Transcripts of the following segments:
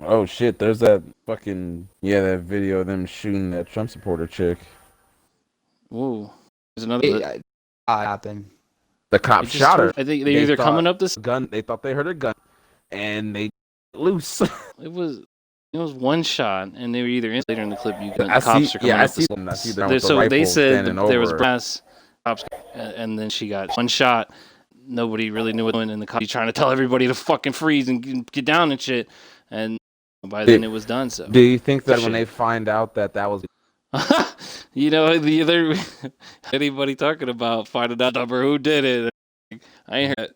Oh shit, there's that fucking that video of them shooting that Trump supporter chick. Whoa. There's another. It happened. The cop shot her. I think they're either coming up this gun. They thought they heard a gun, and they loose. It was one shot, and they were either later in the clip. The I cops see. are coming I up see the them. I see them. So they said there was over. brass cops, and then she got one shot. Nobody really knew what was going, and the cops trying to tell everybody to fucking freeze and get down and shit. And by then it was done. So do you think that when they find out that was you know, the other anybody talking about finding out number who did it? I ain't heard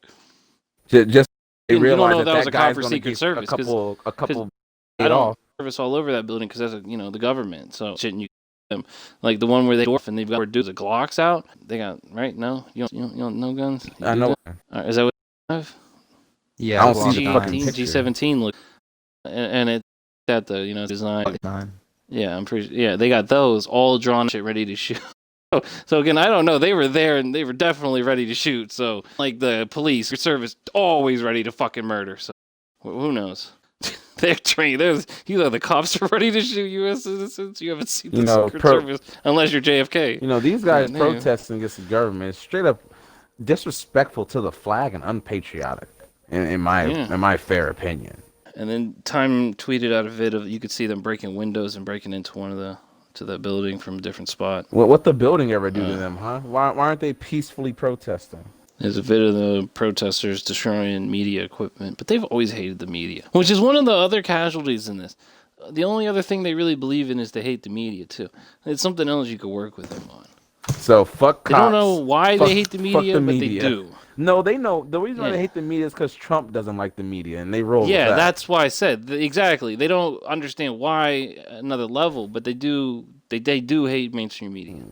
it. Just they you realize don't know that was a guy's cop for gonna Secret get Service. a couple. I don't service all over that building because that's the government. So shouldn't you them like the one where they dwarf and they've got do the Glocks out? They got right? No, you don't know guns. I know. Is that what they have? Yeah, I don't see the fucking G17 look, and it's at the design. Nine. Yeah, I'm pretty. Yeah, they got those all drawn shit ready to shoot. So again, I don't know. They were there and they were definitely ready to shoot. So like the police service always ready to fucking murder. So who knows? They're trained. The cops are ready to shoot U.S. citizens. You haven't seen the Secret Service unless you're JFK. These guys protesting against the government is straight up disrespectful to the flag and unpatriotic, in my fair opinion. And then Time tweeted out a vid of you could see them breaking windows and breaking into that building from a different spot. What the building ever do to them, huh? Why aren't they peacefully protesting? There's a vid of the protesters destroying media equipment, but they've always hated the media, which is one of the other casualties in this. The only other thing they really believe in is they hate the media, too. It's something else you could work with them on. So, fuck cops. They don't know why they hate the media, but they do. No, they know. The reason why they hate the media is because Trump doesn't like the media, and they roll Yeah, that's why I said. Exactly. They don't understand why another level, but they do. They do hate mainstream media.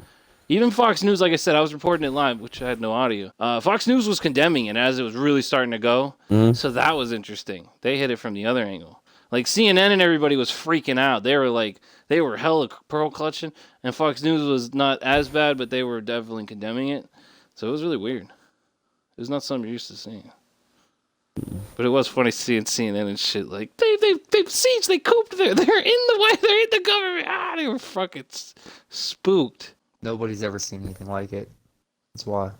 Even Fox News, like I said, I was reporting it live, which I had no audio. Fox News was condemning it as it was really starting to go. So that was interesting. They hit it from the other angle. Like CNN and everybody was freaking out. They were hella pearl clutching, and Fox News was not as bad, but they were definitely condemning it. So it was really weird. It was not something you're used to seeing. But it was funny seeing CNN and shit like they sieged, they cooped there. They're in the government. They were fucking spooked. Nobody's ever seen anything like it. That's why.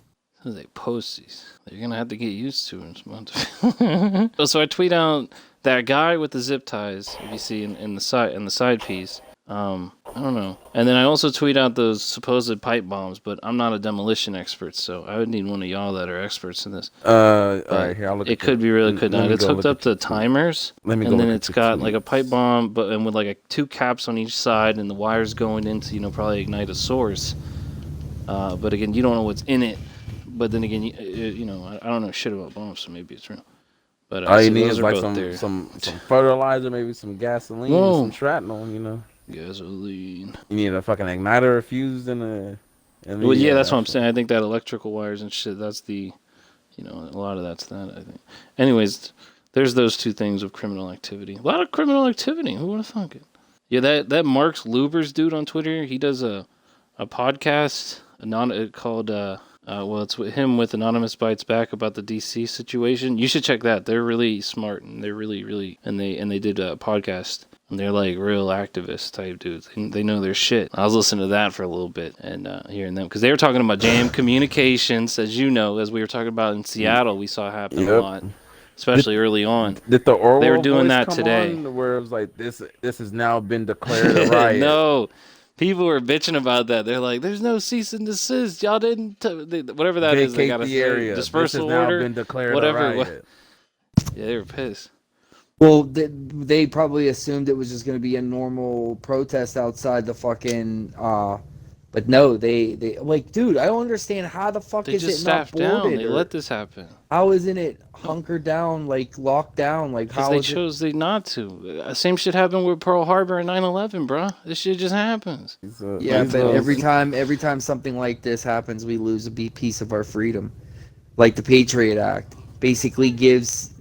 They posties. You're gonna have to get used to them. So I tweet out that guy with the zip ties. If you see in the side piece. I don't know. And then I also tweet out those supposed pipe bombs, but I'm not a demolition expert, so I would need one of y'all that are experts in this. All right, here I'll look. It could be really good. It's hooked up to timers, and then it's got like a pipe bomb, and with like two caps on each side, and the wires going into probably ignite a source. But again, you don't know what's in it. But then again, I don't know shit about bombs, so maybe it's real. But all you need is like some fertilizer, maybe some gasoline, and some shrapnel, Gasoline. You need a fucking igniter, a fuse, and a. Well, yeah, that's what I'm saying. I think that electrical wires and shit. That's a lot of that's that. I think. Anyways, there's those two things of criminal activity. A lot of criminal activity. Who would have thunk it? Yeah, that Mark's Lubers dude on Twitter. He does a podcast called it's with him with Anonymous Bites Back about the DC situation. You should check that. They're really smart and they're really and they did a podcast. And they're like real activist type dudes. They know their shit. I was listening to that for a little bit and hearing them because they were talking about jam communications, as you know, as we were talking about in Seattle. We saw happen a lot, especially early on. Did the Orwell they were doing voice that come today? On, where it was like this has now been declared a riot. No, people were bitching about that. They're like, "There's no cease and desist. Y'all didn't whatever that vacate is. They got a dispersal order. Been declared whatever. A riot. Yeah, they were pissed. Well, they probably assumed it was just going to be a normal protest outside the fucking. But no, they like, dude, I don't understand how the fuck is it not boarded? Down. They let this happen. How isn't it hunkered down, like locked down? Like how they chose not to. Same shit happened with Pearl Harbor and 9/11, bro. This shit just happens. Yeah, but every time something like this happens, we lose a piece of our freedom. Like the Patriot Act basically gives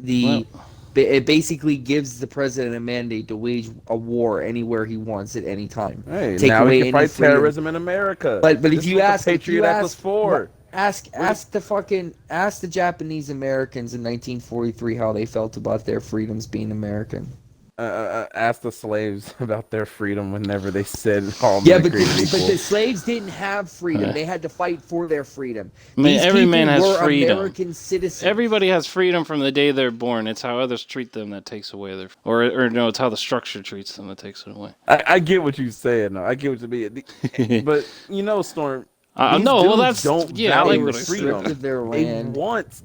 It basically gives the president a mandate to wage a war anywhere he wants at any time. Hey, now we can fight terrorism in America. But if you ask, Patriot Act was for. Ask the Japanese Americans in 1943 how they felt about their freedoms being American. ask the slaves about their freedom whenever they said all Yeah, men are created but equal. the slaves didn't have freedom. They had to fight for their freedom. I mean, These every people man has were freedom. American citizens. Everybody has freedom from the day they're born. It's how others treat them that takes away their, or no, it's how the structure treats them that takes it away. I get what you're saying. No, I get what you mean. But Storm. These No, well, dudes that's don't yeah. I like value what I freedom. said. Of their They land. want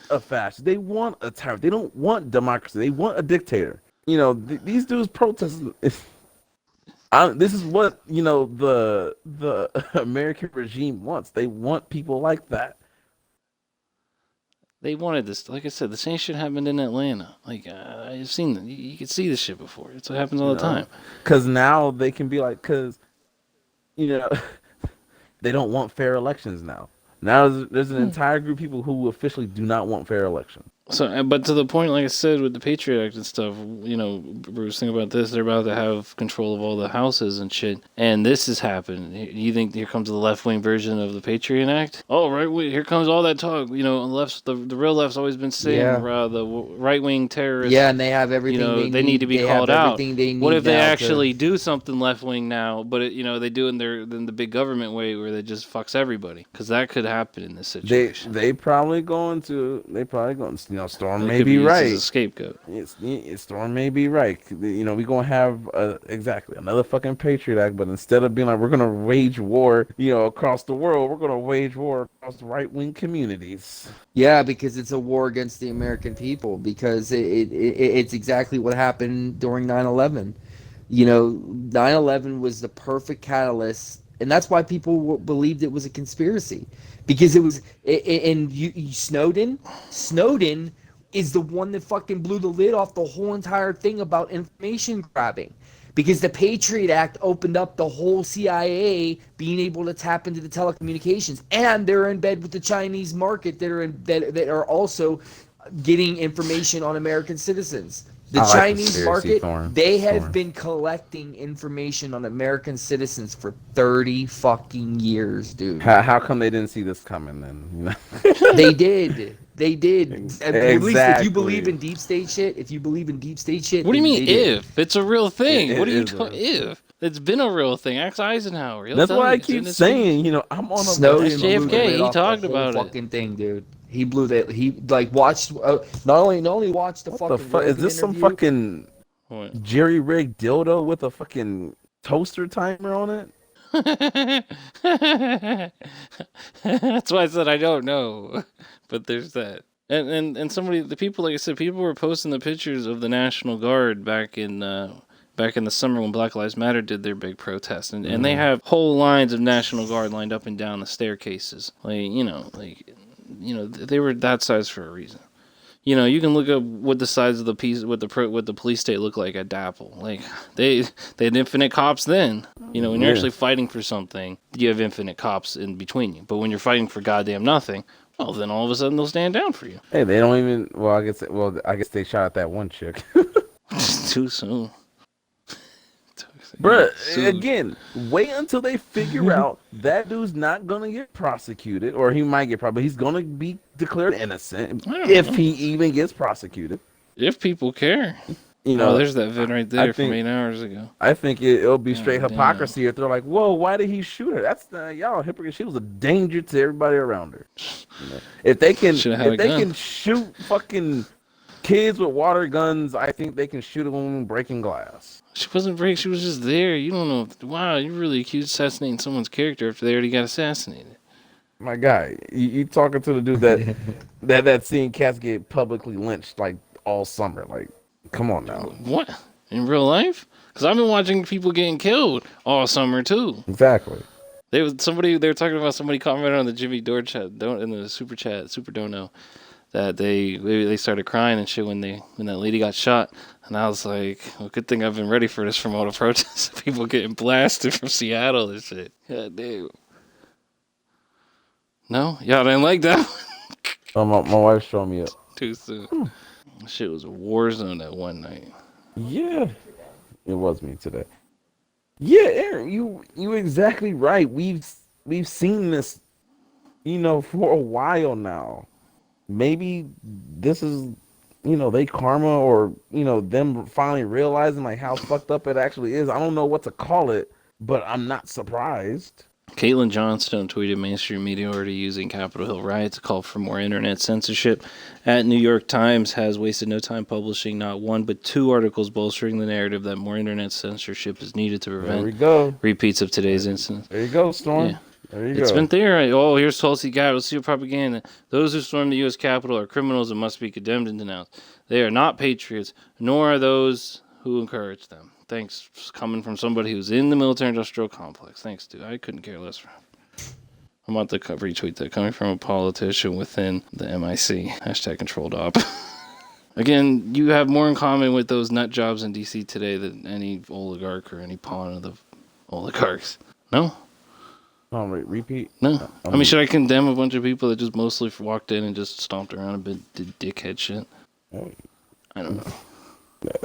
a fascist. They want a tyrant. They don't want democracy. They want a dictator. These dudes protesting. This is what the American regime wants. They want people like that. They wanted this, like I said, the same shit happened in Atlanta. Like I've seen that. You can see this shit before. It's what happens all the time. Because now they can be like, they don't want fair elections now. Now there's an entire group of people who officially do not want fair elections. So, but to the point, like I said, with the Patriot Act and stuff, Bruce, think about this. They're about to have control of all the houses and shit. And this has happened. You think here comes the left-wing version of the Patriot Act? Oh, right. Here comes all that talk. The real left's always been saying the right-wing terrorists. Yeah, and they have everything they need to be called out. What if they actually to... do something left-wing now, but they do in the big government way where they just fucks everybody? Because that could happen in this situation. They probably going to. Storm may be right. As a scapegoat. Storm may be right. We're gonna have another fucking Patriot Act, but instead of being like we're gonna wage war, across the world, we're gonna wage war across the right wing communities. Yeah, because it's a war against the American people. Because it's exactly what happened during 9/11. 9/11 was the perfect catalyst, and that's why people believed it was a conspiracy. Because it was, and Snowden is the one that fucking blew the lid off the whole entire thing about information grabbing. Because the Patriot Act opened up the whole CIA being able to tap into the telecommunications, and they're in bed with the Chinese market that are also getting information on American citizens. The Chinese market, they have been collecting information on American citizens for 30 fucking years, dude. How come they didn't see this coming then? They did. Exactly. At least if you believe in deep state shit, What do you mean if? It's a real thing. What are you talking if? It's been a real thing. Ask Eisenhower. That's why I keep saying, I'm on a Snowden. JFK, he talked about it. Fucking thing, dude. He blew that. He watched. Not only watched the what fucking. The fuck? Is this some fucking jerry rigged dildo with a fucking toaster timer on it? That's why I said I don't know, but there's that. And the people, like I said, people were posting the pictures of the National Guard back in the summer when Black Lives Matter did their big protest, and they have whole lines of National Guard lined up and down the staircases, they were that size for a reason. You can look up what the size of the piece, what the police state looked like at DAPL. Like they had infinite cops then. When you're actually fighting for something, you have infinite cops in between you. But when you're fighting for goddamn nothing, well, then all of a sudden they'll stand down for you. Hey, they don't even. Well, I guess they shot at that one chick. Too soon. Bruh, again, wait until they figure out that dude's not gonna get prosecuted, or he might get but he's gonna be declared innocent if he even gets prosecuted. If people care. There's that vid right there from 8 hours ago. I think it'll be straight hypocrisy if they're like, whoa, why did he shoot her? That's y'all hypocrite. She was a danger to everybody around her. If they can shoot fucking kids with water guns, I think they can shoot a woman breaking glass. She wasn't breaking, she was just there. You don't know. Wow, you really accused assassinating someone's character after they already got assassinated. My guy, you talking to the dude that seen cats get publicly lynched like all summer. Like, come on now. What? In real life? Because I've been watching people getting killed all summer too. Exactly. They were talking about somebody commented on the Jimmy Dore chat, in the super chat, Super Dono, that they started crying and shit when that lady got shot. And I was like, well, good thing I've been ready for this from all the protests. People getting blasted from Seattle and shit. God damn. No? Y'all didn't like that one? My wife's showing me up. Too soon. Shit was a war zone that one night. Yeah. It was me today. Yeah, Aaron, you exactly right. We've seen this, for a while now. Maybe this is they karma or them finally realizing like how fucked up it actually is. I don't know what to call it, but I'm not surprised. Caitlin Johnstone tweeted mainstream media already using Capitol Hill riots to call for more internet censorship. At New York Times has wasted no time publishing not one but two articles bolstering the narrative that more internet censorship is needed to prevent repeats of today's incidents. There you go, Storm. Yeah. There you go. It's been there. Oh, here's Tulsi Gabbard. See propaganda. Those who stormed the U.S. Capitol are criminals and must be condemned and denounced. They are not patriots, nor are those who encourage them. Thanks, coming from somebody who's in the military-industrial complex. Thanks, dude. I couldn't care less. I'm about to retweet that. Coming from a politician within the MIC. Hashtag controlled op. Again, you have more in common with those nut jobs in D.C. today than any oligarch or any pawn of the oligarchs. No? Oh, repeat? No. I mean, should I condemn a bunch of people that just mostly walked in and just stomped around a bit, did dickhead shit? I don't know.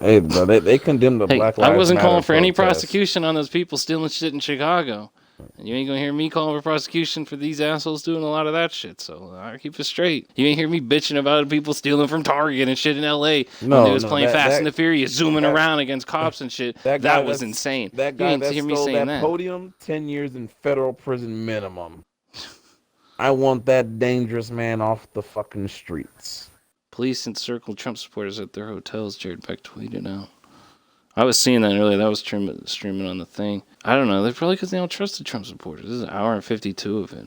Hey, bro, they condemned the Black Lives Matter. I wasn't calling for any protest. prosecution on those people stealing shit in Chicago. And you ain't gonna hear me calling for prosecution for these assholes doing a lot of that shit. So I keep it straight. You ain't hear me bitching about people stealing from Target and shit in L.A. when they was playing Fast and the Furious, zooming around against cops and shit. That was insane. That guy that stole that podium, 10 years in federal prison minimum. I want that dangerous man off the fucking streets. Police encircled Trump supporters at their hotels, Jared Beck tweeted out. I was seeing that earlier. That was streaming on the thing. I don't know. They're probably because they don't trust the Trump supporters. This is an hour and 52 of it.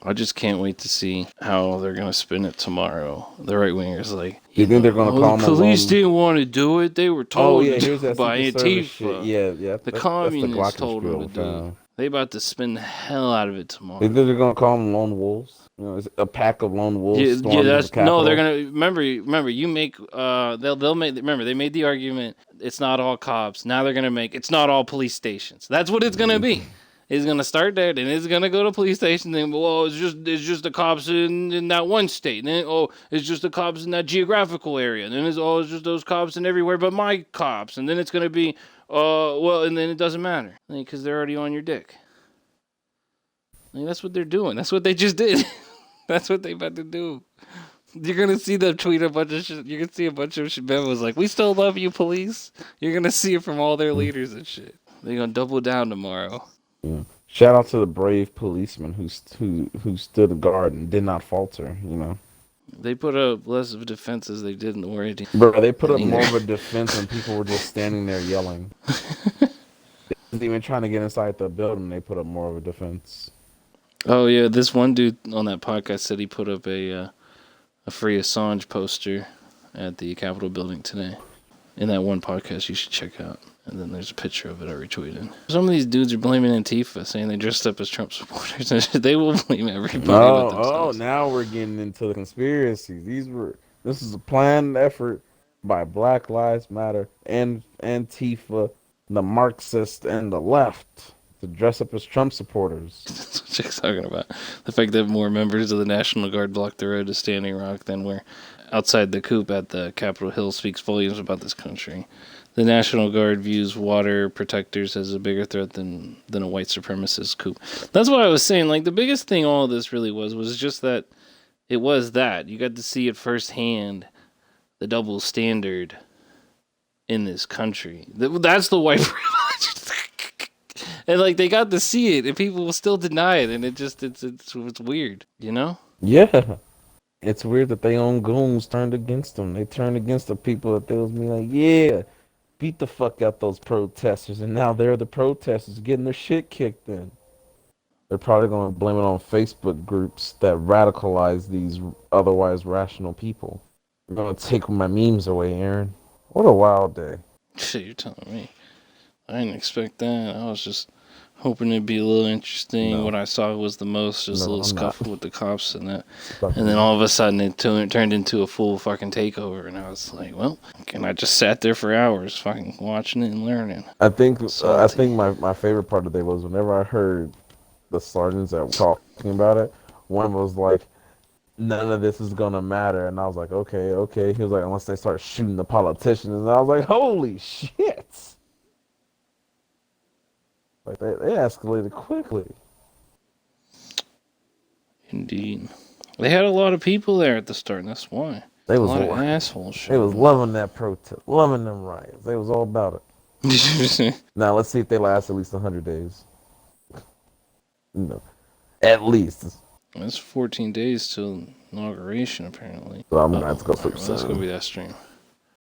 I just can't wait to see how they're going to spin it tomorrow. The right-wingers like... You think they're going to call them police didn't want to do it. They were told by Antifa. Yeah. The communists told them to do it. They about to spin the hell out of it tomorrow. You think they're going to call them lone wolves? It's a pack of lone wolves. They're gonna remember. You make they'll make. Remember, they made the argument. It's not all cops. Now they're gonna make. It's not all police stations. That's what it's gonna be. It's gonna start there, then it's gonna go to police station. Then, it's just the cops in that one state. And then it's just the cops in that geographical area. And then it's just those cops and everywhere but my cops. And then it's gonna be and then it doesn't matter because they're already on your dick. That's what they're doing. That's what they just did. That's what they about to do. You're going to see them tweet a bunch of shit. You're going to see a bunch of shit. Memos like, we still love you, police. You're going to see it from all their leaders and shit. They're going to double down tomorrow. Yeah. Shout out to the brave policeman who stood guard and did not falter, They put up less of a defense as they did in the Orient. Bro, they put up more of a defense when people were just standing there yelling. They wasn't even trying to get inside the building. They put up more of a defense. Oh yeah, this one dude on that podcast said he put up a free Assange poster at the Capitol building today. In that one podcast you should check out. And then there's a picture of it I retweeted. Some of these dudes are blaming Antifa, saying they dressed up as Trump supporters. They will blame everybody but themselves. Now we're getting into the conspiracy. This is a planned effort by Black Lives Matter and Antifa, the Marxists, and the left to dress up as Trump supporters. That's what Jake's talking about. The fact that more members of the National Guard blocked the road to Standing Rock than were outside the coop at the Capitol Hill speaks volumes about this country. The National Guard views water protectors as a bigger threat than a white supremacist coup. That's what I was saying. Like, the biggest thing all of this really was just that it was that. You got to see it firsthand, the double standard in this country. That's the white privilege. And, like, they got to see it, and people will still deny it, and it's weird, Yeah. It's weird that their own goons turned against them. They turned against the people that they was being like, yeah, beat the fuck out those protesters, and now they're the protesters getting their shit kicked in. They're probably going to blame it on Facebook groups that radicalize these otherwise rational people. I'm going to take my memes away, Aaron. What a wild day. Shit, you're telling me. I didn't expect that. I was just hoping it'd be a little interesting. No. What I saw was the most just a little scuffle with the cops and that. And then all of a sudden it turned into a full fucking takeover. And I was like, well, and I just sat there for hours fucking watching it and learning. I think my favorite part of the day was whenever I heard the sergeants that were talking about it, one was like, none of this is going to matter. And I was like, okay. He was like, unless they start shooting the politicians. And I was like, holy shit. Like, they escalated quickly. Indeed. They had a lot of people there at the start, and that's why. They was a lot of asshole shit. They was loving that protest, loving them riots. They was all about it. Now let's see if they last at least 100 days. No, at least. It's 14 days till inauguration, apparently. So I'm gonna have to go sleep soon. That's gonna be that stream.